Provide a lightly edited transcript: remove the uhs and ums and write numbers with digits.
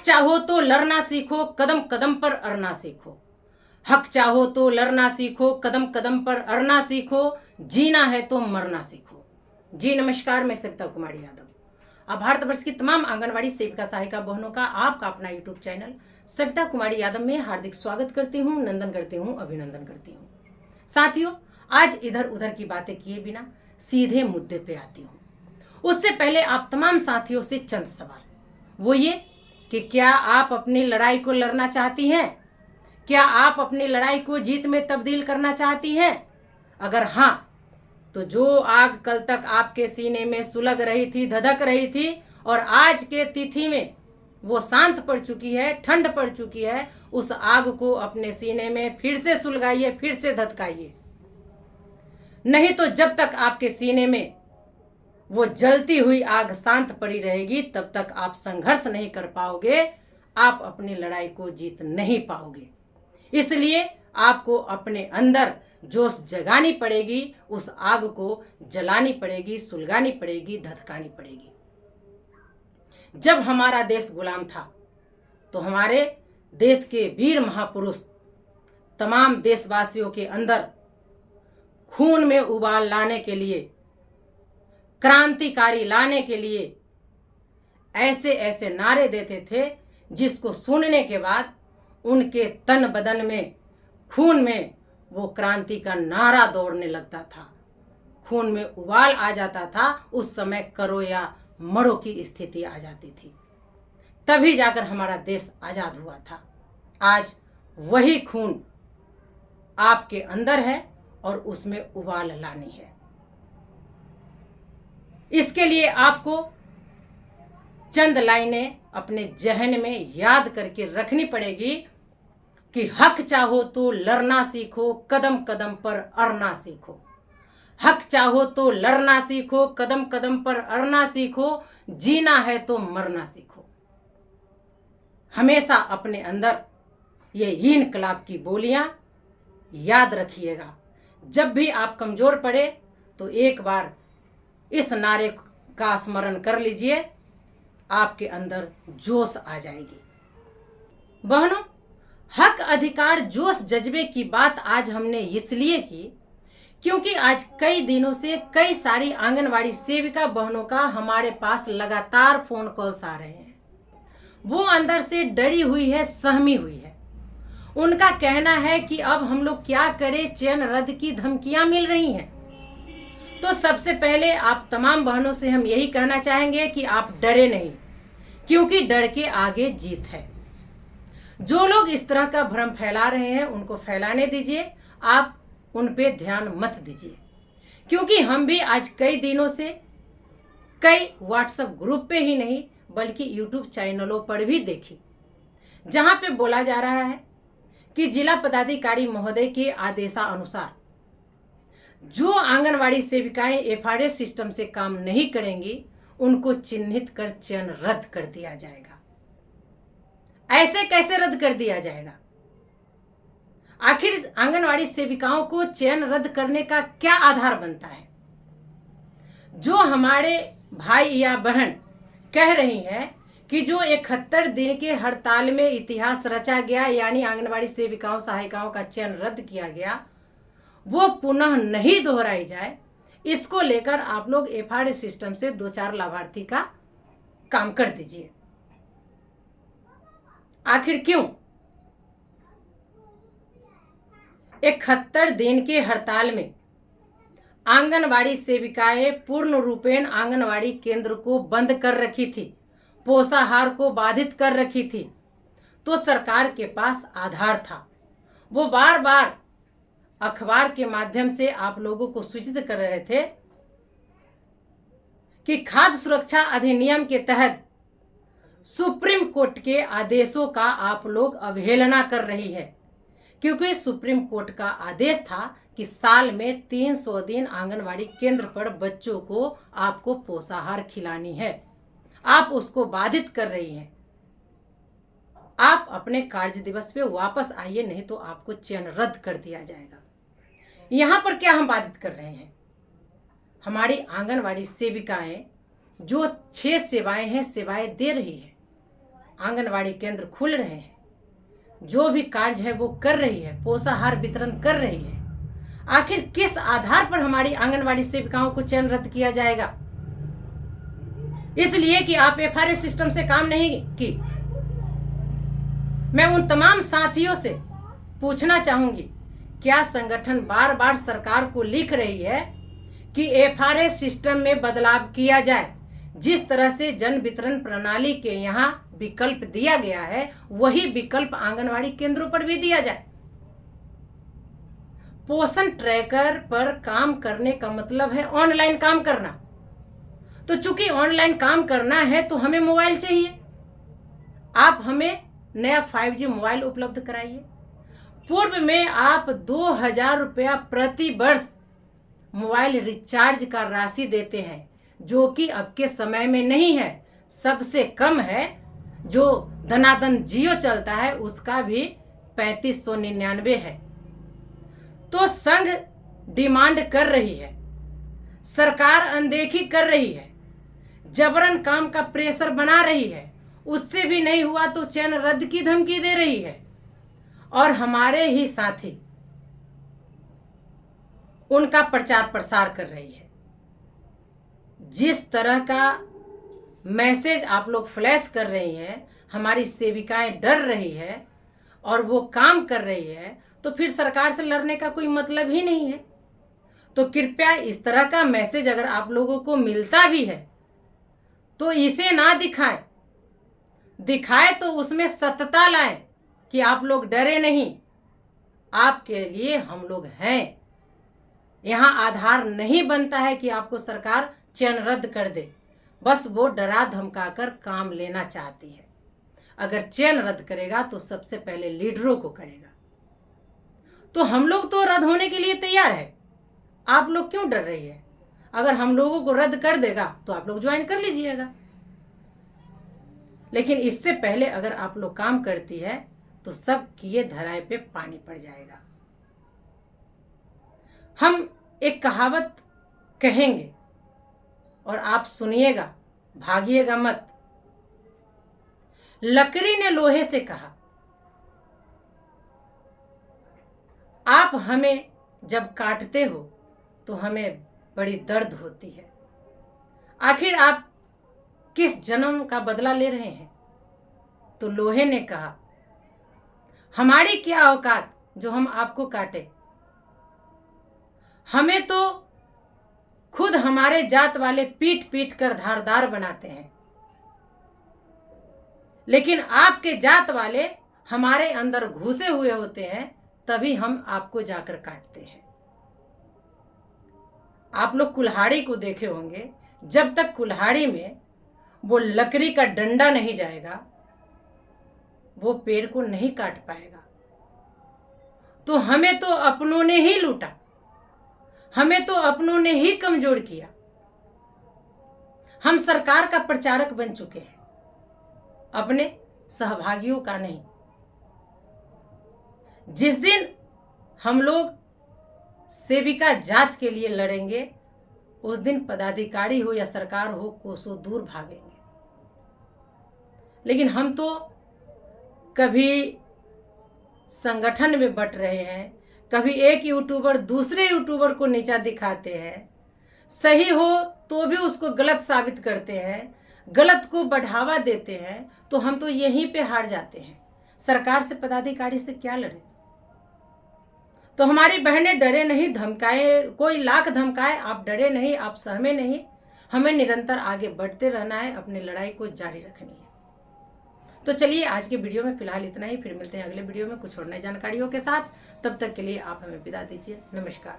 चाहो तो लड़ना सीखो, कदम कदम पर अड़ना सीखो। हक चाहो तो लड़ना सीखो, कदम कदम पर अड़ना सीखो। जीना है तो मरना सीखो। जी नमस्कार, मैं सविता कुमारी यादव। अब भारतवर्ष की तमाम आंगनवाड़ी सेविका सहायिका बहनों का आपका अपना यूट्यूब चैनल सविता कुमारी यादव में हार्दिक स्वागत करती हूँ, नंदन करती हूँ, अभिनंदन करती हूँ। साथियों, आज इधर उधर की बातें किए बिना सीधे मुद्दे पे आती हूँ। उससे पहले आप तमाम साथियों से चंद सवाल, वो ये कि क्या आप अपनी लड़ाई को लड़ना चाहती हैं? क्या आप अपनी लड़ाई को जीत में तब्दील करना चाहती हैं? अगर हाँ, तो जो आग कल तक आपके सीने में सुलग रही थी, धधक रही थी, और आज के तिथि में वो शांत पड़ चुकी है, ठंड पड़ चुकी है, उस आग को अपने सीने में फिर से सुलगाइए, फिर से धधकाइए। नहीं तो जब तक आपके सीने में वो जलती हुई आग शांत पड़ी रहेगी, तब तक आप संघर्ष नहीं कर पाओगे, आप अपनी लड़ाई को जीत नहीं पाओगे। इसलिए आपको अपने अंदर जोश जगानी पड़ेगी, उस आग को जलानी पड़ेगी, सुलगानी पड़ेगी, धधकानी पड़ेगी। जब हमारा देश गुलाम था तो हमारे देश के वीर महापुरुष तमाम देशवासियों के अंदर खून में उबाल लाने के लिए, क्रांतिकारी लाने के लिए ऐसे ऐसे नारे देते थे जिसको सुनने के बाद उनके तन बदन में, खून में वो क्रांति का नारा दौड़ने लगता था, खून में उबाल आ जाता था। उस समय करो या मरो की स्थिति आ जाती थी, तभी जाकर हमारा देश आजाद हुआ था। आज वही खून आपके अंदर है और उसमें उबाल लानी है। इसके लिए आपको चंद लाइनें अपने जहन में याद करके रखनी पड़ेगी कि हक चाहो तो लड़ना सीखो, कदम कदम पर अड़ना सीखो। हक चाहो तो लड़ना सीखो, कदम कदम पर अड़ना सीखो। जीना है तो मरना सीखो। हमेशा अपने अंदर ये इनकलाब की बोलियां याद रखिएगा। जब भी आप कमजोर पड़े तो एक बार इस नारे का स्मरण कर लीजिए, आपके अंदर जोश आ जाएगी। बहनों, हक, अधिकार, जोश, जज्बे की बात आज हमने इसलिए की क्योंकि आज कई दिनों से कई सारी आंगनवाड़ी सेविका बहनों का हमारे पास लगातार फोन कॉल्स आ रहे हैं। वो अंदर से डरी हुई है, सहमी हुई है। उनका कहना है कि अब हम लोग क्या करें, चयन रद्द की धमकियां मिल रही हैं। तो सबसे पहले आप तमाम बहनों से हम यही कहना चाहेंगे कि आप डरे नहीं, क्योंकि डर के आगे जीत है। जो लोग इस तरह का भ्रम फैला रहे हैं उनको फैलाने दीजिए, आप उन पे ध्यान मत दीजिए। क्योंकि हम भी आज कई दिनों से कई व्हाट्सएप ग्रुप पे ही नहीं बल्कि यूट्यूब चैनलों पर भी देखी, जहां पे बोला जा रहा है कि जिला पदाधिकारी महोदय के आदेशानुसार जो आंगनवाड़ी सेविकाएं एफआरएस सिस्टम से काम नहीं करेंगी उनको चिन्हित कर चयन रद्द कर दिया जाएगा। ऐसे कैसे रद्द कर दिया जाएगा? आखिर आंगनवाड़ी सेविकाओं को चयन रद्द करने का क्या आधार बनता है? जो हमारे भाई या बहन कह रही हैं कि जो 71 दिन के हड़ताल में इतिहास रचा गया, यानी आंगनवाड़ी सेविकाओं सहायिकाओं का चयन रद्द किया गया, वो पुनः नहीं दोहराई जाए, इसको लेकर आप लोग एफआरएस सिस्टम से 2-4 लाभार्थी का काम कर दीजिए। आखिर क्यों? 71 दिन के हड़ताल में आंगनवाड़ी सेविकाएं पूर्ण रूपेण आंगनवाड़ी केंद्र को बंद कर रखी थी, पोषाहार को बाधित कर रखी थी। तो सरकार के पास आधार था, वो बार बार अखबार के माध्यम से आप लोगों को सूचित कर रहे थे कि खाद्य सुरक्षा अधिनियम के तहत सुप्रीम कोर्ट के आदेशों का आप लोग अवहेलना कर रही है। क्योंकि सुप्रीम कोर्ट का आदेश था कि साल में 300 दिन आंगनवाड़ी केंद्र पर बच्चों को आपको पोषाहार खिलानी है, आप उसको बाधित कर रही हैं। आप अपने कार्य दिवस पे वापस आइए, नहीं तो आपको चयन रद्द कर दिया जाएगा। यहाँ पर क्या हम बाधित कर रहे हैं? हमारी आंगनवाड़ी सेविकाएं जो 6 सेवाएं हैं, सेवाएं दे रही है, आंगनवाड़ी केंद्र खुल रहे हैं, जो भी कार्य है वो कर रही है, पोषाहार वितरण कर रही है, आखिर किस आधार पर हमारी आंगनवाड़ी सेविकाओं को चयन रद्द किया जाएगा? इसलिए कि आप एफआरए सिस्टम से काम नहीं की। मैं उन तमाम साथियों से पूछना चाहूंगी, क्या संगठन बार बार सरकार को लिख रही है कि एफआरए सिस्टम में बदलाव किया जाए, जिस तरह से जन वितरण प्रणाली के यहाँ विकल्प दिया गया है वही विकल्प आंगनवाड़ी केंद्रों पर भी दिया जाए। पोषण ट्रैकर पर काम करने का मतलब है ऑनलाइन काम करना। तो चूंकि ऑनलाइन काम करना है तो हमें मोबाइल चाहिए। आप हमें नया 5G मोबाइल उपलब्ध कराइए। पूर्व में आप 2000 रुपया प्रति वर्ष मोबाइल रिचार्ज का राशि देते हैं, जो कि अब के समय में नहीं है, सबसे कम है। जो धनादन जियो चलता है उसका भी 3599 है। तो संघ डिमांड कर रही है, सरकार अनदेखी कर रही है, जबरन काम का प्रेशर बना रही है, उससे भी नहीं हुआ तो चयन रद्द की धमकी दे रही है। और हमारे ही साथी उनका प्रचार प्रसार कर रही है। जिस तरह का मैसेज आप लोग फ्लैश कर रही हैं, हमारी सेविकाएं डर रही है और वो काम कर रही है, तो फिर सरकार से लड़ने का कोई मतलब ही नहीं है। तो कृपया इस तरह का मैसेज अगर आप लोगों को मिलता भी है तो इसे ना दिखाए तो उसमें सत्यता लाएं कि आप लोग डरे नहीं, आपके लिए हम लोग हैं। यहाँ आधार नहीं बनता है कि आपको सरकार चयन रद्द कर दे, बस वो डरा धमका कर काम लेना चाहती है। अगर चयन रद्द करेगा तो सबसे पहले लीडरों को करेगा। तो हम लोग तो रद्द होने के लिए तैयार है, आप लोग क्यों डर रही है? अगर हम लोगों को रद्द कर देगा तो आप लोग ज्वाइन कर लीजिएगा। लेकिन इससे पहले अगर आप लोग काम करती है तो सब किए धराए पे पानी पड़ जाएगा। हम एक कहावत कहेंगे और आप सुनिएगा, भागिएगा मत। लकड़ी ने लोहे से कहा, आप हमें जब काटते हो तो हमें बड़ी दर्द होती है। आखिर आप किस जन्म का बदला ले रहे हैं? तो लोहे ने कहा, हमारी क्या औकात जो हम आपको काटे। हमें तो खुद हमारे जात वाले पीट पीट कर धारदार बनाते हैं, लेकिन आपके जात वाले हमारे अंदर घुसे हुए होते हैं, तभी हम आपको जाकर काटते हैं। आप लोग कुल्हाड़ी को देखे होंगे, जब तक कुल्हाड़ी में वो लकड़ी का डंडा नहीं जाएगा वो पेड़ को नहीं काट पाएगा। तो हमें तो अपनों ने ही लूटा, हमें तो अपनों ने ही कमजोर किया। हम सरकार का प्रचारक बन चुके हैं, अपने सहभागियों का नहीं। जिस दिन हम लोग सेविका जात के लिए लड़ेंगे, उस दिन पदाधिकारी हो या सरकार हो कोसों दूर भागेंगे। लेकिन हम तो कभी संगठन में बट रहे हैं, कभी एक यूट्यूबर दूसरे यूट्यूबर को नीचा दिखाते हैं, सही हो तो भी उसको गलत साबित करते हैं, गलत को बढ़ावा देते हैं। तो हम तो यहीं पे हार जाते हैं। सरकार से, पदाधिकारी से क्या लड़े? तो हमारी बहनें डरे नहीं, धमकाए कोई लाख धमकाए, आप डरे नहीं, आप सहमे नहीं। हमें निरंतर आगे बढ़ते रहना है, अपनी लड़ाई को जारी रखनी है। तो चलिए आज के वीडियो में फिलहाल इतना ही, फिर मिलते हैं अगले वीडियो में कुछ और नई जानकारियों के साथ। तब तक के लिए आप हमें विदा दीजिए। नमस्कार।